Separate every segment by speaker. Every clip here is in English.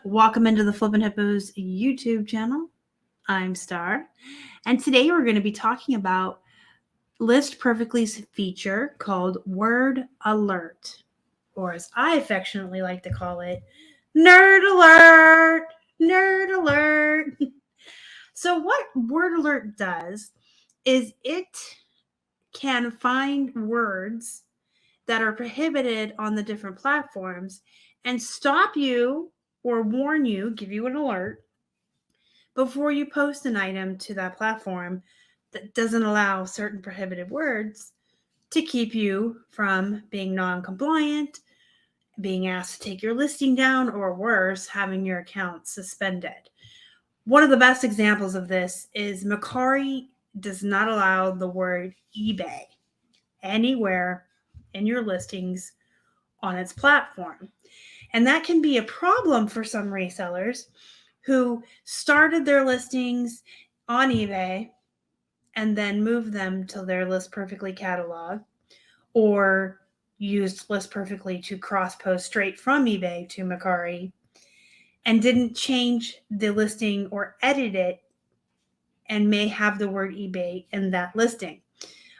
Speaker 1: Welcome into the Flippin' Hippos YouTube channel. I'm Star, and today we're going to be talking about List Perfectly's feature called Word Alert, or as I affectionately like to call it, Nerd Alert! Nerd Alert! So what Word Alert does is it can find words that are prohibited on the different platforms and stop you or warn you, give you an alert before you post an item to that platform that doesn't allow certain prohibited words to keep you from being non-compliant, being asked to take your listing down, or worse, having your account suspended. One of the best examples of this is Mercari does not allow the word eBay anywhere in your listings on its platform. And that can be a problem for some resellers who started their listings on eBay and then moved them to their List Perfectly catalog, or used List Perfectly to cross-post straight from eBay to Mercari and didn't change the listing or edit it and may have the word eBay in that listing.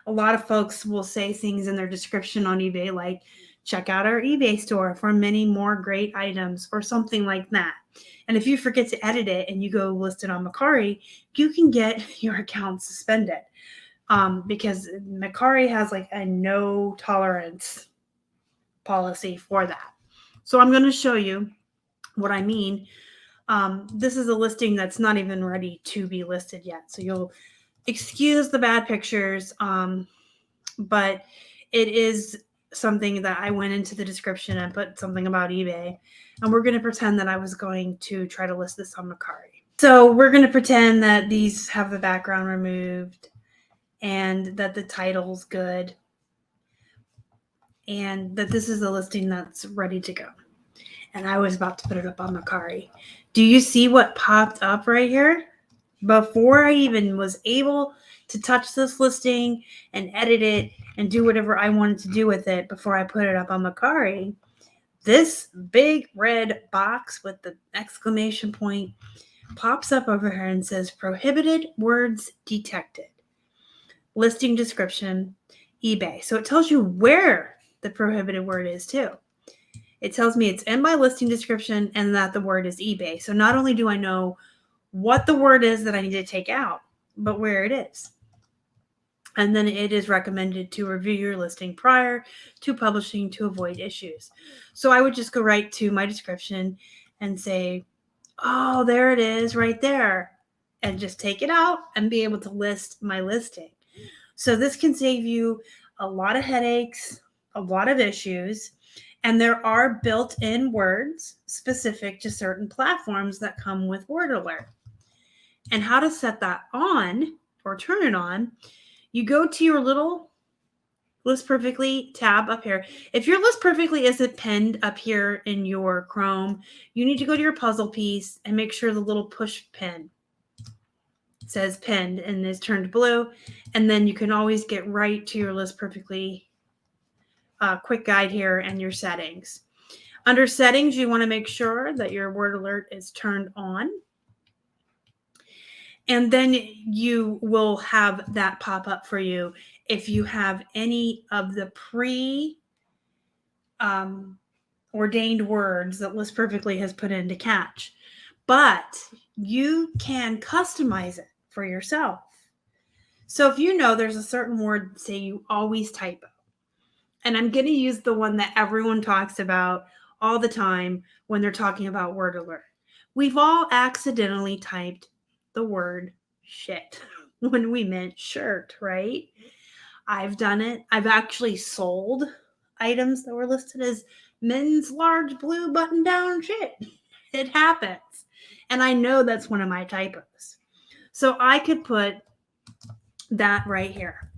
Speaker 1: A lot of folks will say things in their description on eBay like, check out our eBay store for many more great items or something like that. And if you forget to edit it and you go list it on Mercari, you can get your account suspended because Mercari has like a no tolerance policy for that. So I'm going to show you what I mean. This is a listing that's not even ready to be listed yet. So you'll excuse the bad pictures, but it is something that I went into the description and put something about eBay, and we're going to pretend that I was going to try to list this on Mercari. So we're going to pretend that these have the background removed and that the title's good and that this is a listing that's ready to go. And I was about to put it up on Mercari. Do you see what popped up right here? Before I even was able to touch this listing and edit it and do whatever I wanted to do with it before I put it up on Mercari, this big red box with the exclamation point pops up over here and says prohibited words detected. Listing description, eBay. So it tells you where the prohibited word is too. It tells me it's in my listing description and that the word is eBay. So not only do I know what the word is that I need to take out, but where it is. And then it is recommended to review your listing prior to publishing to avoid issues. So I would just go right to my description and say, oh, there it is right there, and just take it out and be able to list my listing. So this can save you a lot of headaches, a lot of issues. And there are built-in words specific to certain platforms that come with Word Alert. And how to set that on or turn it on, you go to your little List Perfectly tab up here. If your List Perfectly isn't pinned up here in your Chrome, you need to go to your puzzle piece and make sure the little push pin says pinned and is turned blue. And then you can always get right to your List Perfectly quick guide here and your settings. Under settings, you want to make sure that your Word Alert is turned on. And then you will have that pop up for you if you have any of the ordained words that List Perfectly has put in to catch. But you can customize it for yourself. So if you know there's a certain word, say you always typo, and I'm going to use the one that everyone talks about all the time when they're talking about Word Alert. We've all accidentally typed the word shit when we meant shirt, right? I've done it. I've actually sold items that were listed as men's large blue button-down shit. It happens. And I know that's one of my typos. So I could put that right here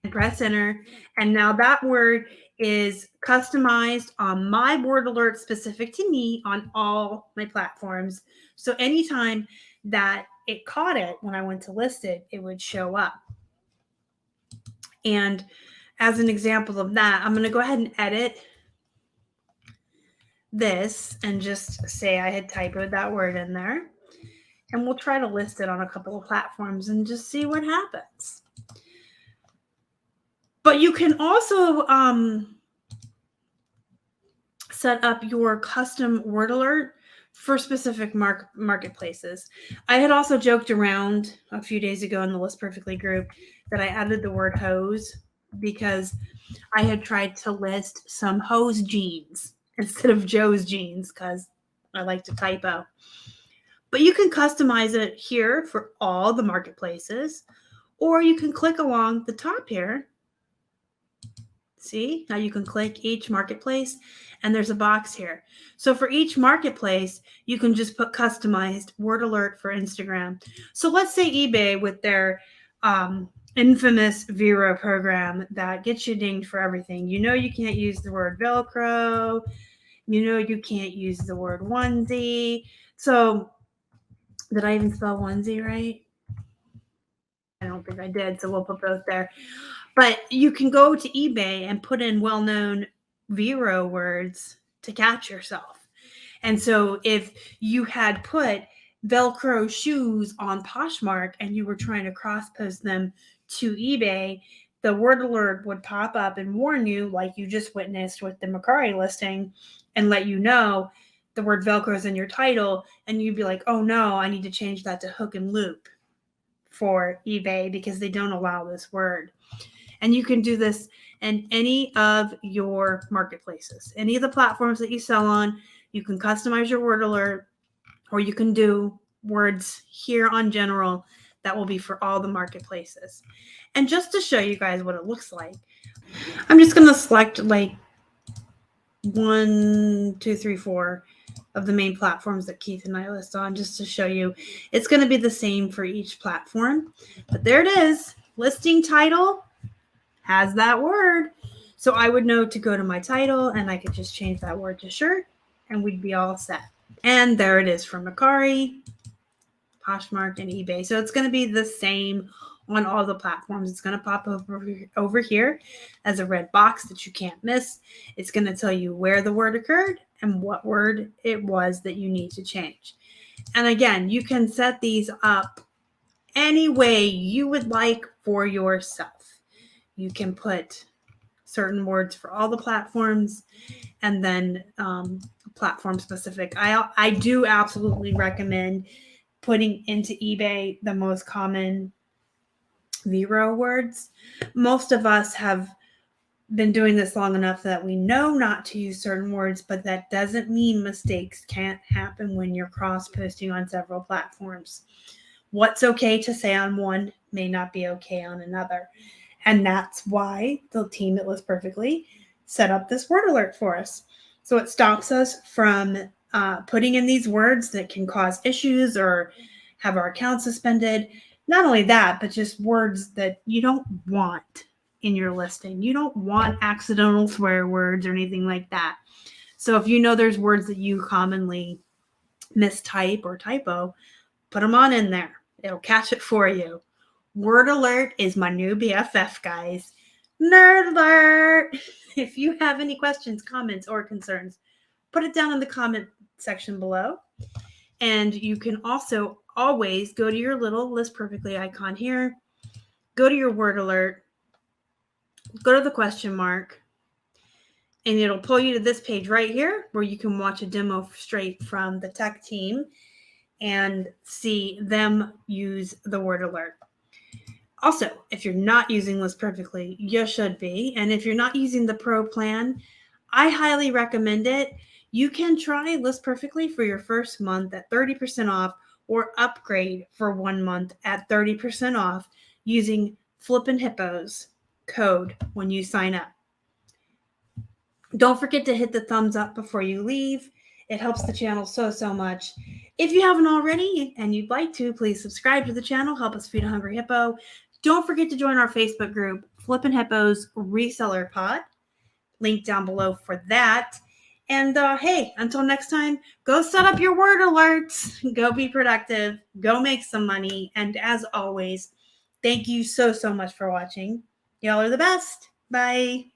Speaker 1: and press enter. And now that word is customized on my Word Alert specific to me on all my platforms. So anytime that it caught it when I went to list it, it would show up. And as an example of that, I'm going to go ahead and edit this and just say I had typoed that word in there. And we'll try to list it on a couple of platforms and just see what happens. But you can also set up your custom word alert for specific marketplaces. I had also joked around a few days ago in the List Perfectly group that I added the word hose because I had tried to list some hose jeans instead of Joe's jeans because I like to typo. But you can customize it here for all the marketplaces, or you can click along the top here. See how you can click each marketplace and there's a box here. So for each marketplace, you can just put customized word alert for Instagram. So let's say eBay with their infamous Vero program that gets you dinged for everything. You know you can't use the word Velcro. You know you can't use the word onesie. So did I even spell onesie right? I don't think I did, so we'll put both there. But you can go to eBay and put in well-known Vero words to catch yourself. And so if you had put Velcro shoes on Poshmark and you were trying to cross-post them to eBay, the word alert would pop up and warn you, like you just witnessed with the Macari listing, and let you know the word Velcro is in your title, and you'd be like, oh no, I need to change that to hook and loop for eBay because they don't allow this word. And you can do this in any of your marketplaces, any of the platforms that you sell on. You can customize your word alert, or you can do words here on general that will be for all the marketplaces. And just to show you guys what it looks like, I'm just going to select like 1, 2, 3, 4 of the main platforms that Keith and I list on, just to show you. It's going to be the same for each platform, but there it is. Listing title has that word. So I would know to go to my title and I could just change that word to shirt and we'd be all set. And there it is for Macari, Poshmark, and eBay. So it's going to be the same on all the platforms. It's going to pop over here as a red box that you can't miss. It's going to tell you where the word occurred and what word it was that you need to change. And again, you can set these up any way you would like for yourself. You can put certain words for all the platforms and then platform specific. I do absolutely recommend putting into eBay the most common Vero words. Most of us have been doing this long enough that we know not to use certain words, but that doesn't mean mistakes can't happen when you're cross-posting on several platforms. What's okay to say on one may not be okay on another. And that's why the team at List Perfectly set up this word alert for us. So it stops us from putting in these words that can cause issues or have our account suspended. Not only that, but just words that you don't want in your listing. You don't want accidental swear words or anything like that. So if you know there's words that you commonly mistype or typo, put them on in there. It'll catch it for you. Word alert is my new BFF, guys. Nerd alert! If you have any questions, comments, or concerns, put it down in the comment section below. And you can also always go to your little List Perfectly icon here, go to your word alert, go to the question mark, and it'll pull you to this page right here where you can watch a demo straight from the tech team and see them use the word alert. Also, if you're not using List Perfectly, you should be. And if you're not using the Pro plan, I highly recommend it. You can try List Perfectly for your first month at 30% off or upgrade for 1 month at 30% off using Flippin Hippos code when you sign up. Don't forget to hit the thumbs up before you leave. It helps the channel so much. If you haven't already and you'd like to, please subscribe to the channel. Help us feed a hungry hippo. Don't forget to join our Facebook group, Flippin' Hippos Reseller Pod. Link down below for that. And hey, until next time, go set up your word alerts. Go be productive. Go make some money. And as always, thank you so much for watching. Y'all are the best. Bye.